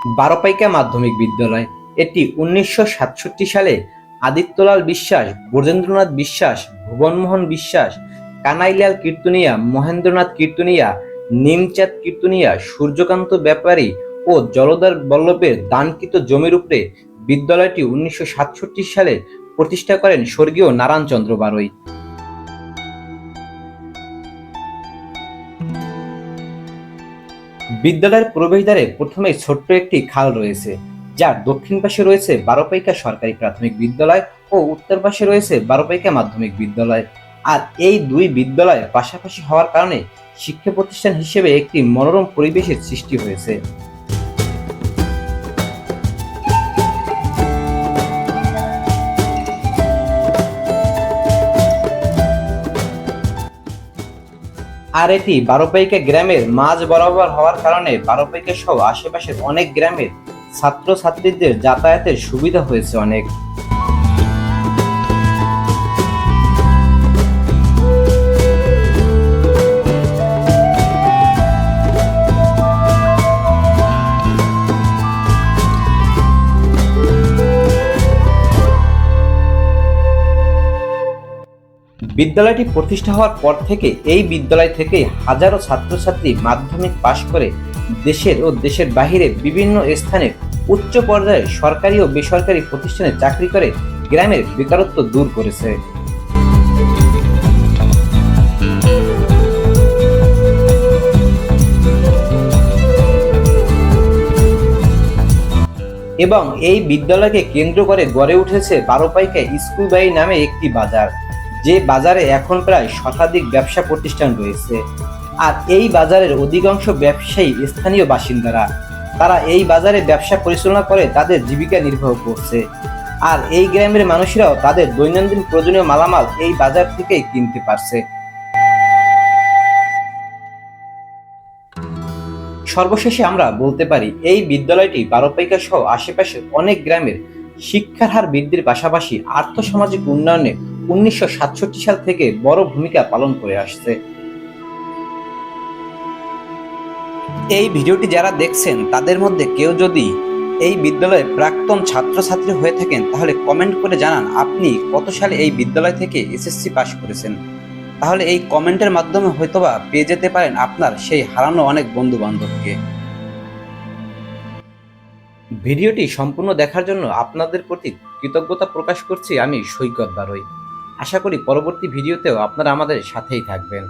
বারোপাইকা মাধ্যমিক বিদ্যালয় এটি 1967 সালে আদিত্যলাল বিশ্বাস, ব্রজেন্দ্রনাথ বিশ্বাস, ভুবনমোহন বিশ্বাস, কানাইলাল কীর্তনিয়া, মহেন্দ্রনাথ কীর্তনিয়া, নিমচাঁদ কীর্তনিয়া, সূর্যকান্ত ব্যাপারী ও জলধর বল্লভের দানকৃত জমির উপরে বিদ্যালয়টি 1967 সালে প্রতিষ্ঠা করেন স্বর্গীয় নারায়ণচন্দ্র বারৈ। বিদ্যালয়ের প্রবেশদ্বারে প্রথমেই ছোট্ট একটি খাল রয়েছে, যার দক্ষিণ পাশে রয়েছে বারোপাইকা সরকারি প্রাথমিক বিদ্যালয় ও উত্তর পাশে রয়েছে বারোপাইকা মাধ্যমিক বিদ্যালয়। আর এই দুই বিদ্যালয় পাশাপাশি হওয়ার কারণে শিক্ষা প্রতিষ্ঠান হিসেবে একটি মনোরম পরিবেশের সৃষ্টি হয়েছে। আর এটি বারোপাইকা গ্রামের মাঝ বরাবর হওয়ার কারণে বারোপাইকা সহ আশেপাশের অনেক গ্রামের ছাত্রছাত্রীদের যাতায়াতের সুবিধা হয়েছে অনেক। বিদ্যালয়টি প্রতিষ্ঠা হওয়ার পর থেকে এই বিদ্যালয় থেকে হাজারো ছাত্রছাত্রী মাধ্যমিক পাশ করে দেশের ও দেশের বাহিরে বিভিন্ন স্থানে উচ্চ পর্যায়ে সরকারি ও বেসরকারি প্রতিষ্ঠানে চাকরি করে গ্রামের বেকারত্ব দূর করেছে। এবং এই বিদ্যালয়কে কেন্দ্র করে গড়ে উঠেছে বারোপাইকা স্কুলবাড়ি নামে একটি বাজার, যে বাজারে এখন প্রায় শতাধিক ব্যবসা প্রতিষ্ঠান রয়েছে। আর এই বাজারের অধিকাংশ ব্যবসায়ী স্থানীয় বাসিন্দারা, তারা এই বাজারে ব্যবসা পরিচালনা করে তাদের জীবিকা নির্বাহ করছে। আর এই গ্রামের মানুষেরাও তাদের দৈনন্দিন প্রয়োজনীয় মালামাল এই বাজার থেকেই কিনতে পারছে। সর্বশেষে আমরা বলতে পারি এই বিদ্যালয়টি বারোপাইকা সহ আশেপাশের অনেক গ্রামের শিক্ষার হার বৃদ্ধির পাশাপাশি আর্থসামাজিক উন্নয়নে 1967 সাল থেকে বড় ভূমিকা পালন করে আসছে। এই ভিডিওটি যারা দেখছেন তাদের মধ্যে কেউ যদি এই বিদ্যালয়ের প্রাক্তন ছাত্রছাত্রী হয়ে থাকেন, তাহলে কমেন্ট করে জানান আপনি কত সালে এই বিদ্যালয় থেকে এসএসসি পাশ করেছেন। তাহলে এই কমেন্টের মাধ্যমে হয়তোবা পেয়ে যেতে পারেন আপনার সেই হারানো অনেক বন্ধু বান্ধবকে। ভিডিওটি সম্পূর্ণ দেখার জন্য আপনাদের প্রতি কৃতজ্ঞতা প্রকাশ করছি আমি সৈকত বারৈ। আশা করি পরবর্তী ভিডিওতেও আপনারা আমাদের সাথেই থাকবেন।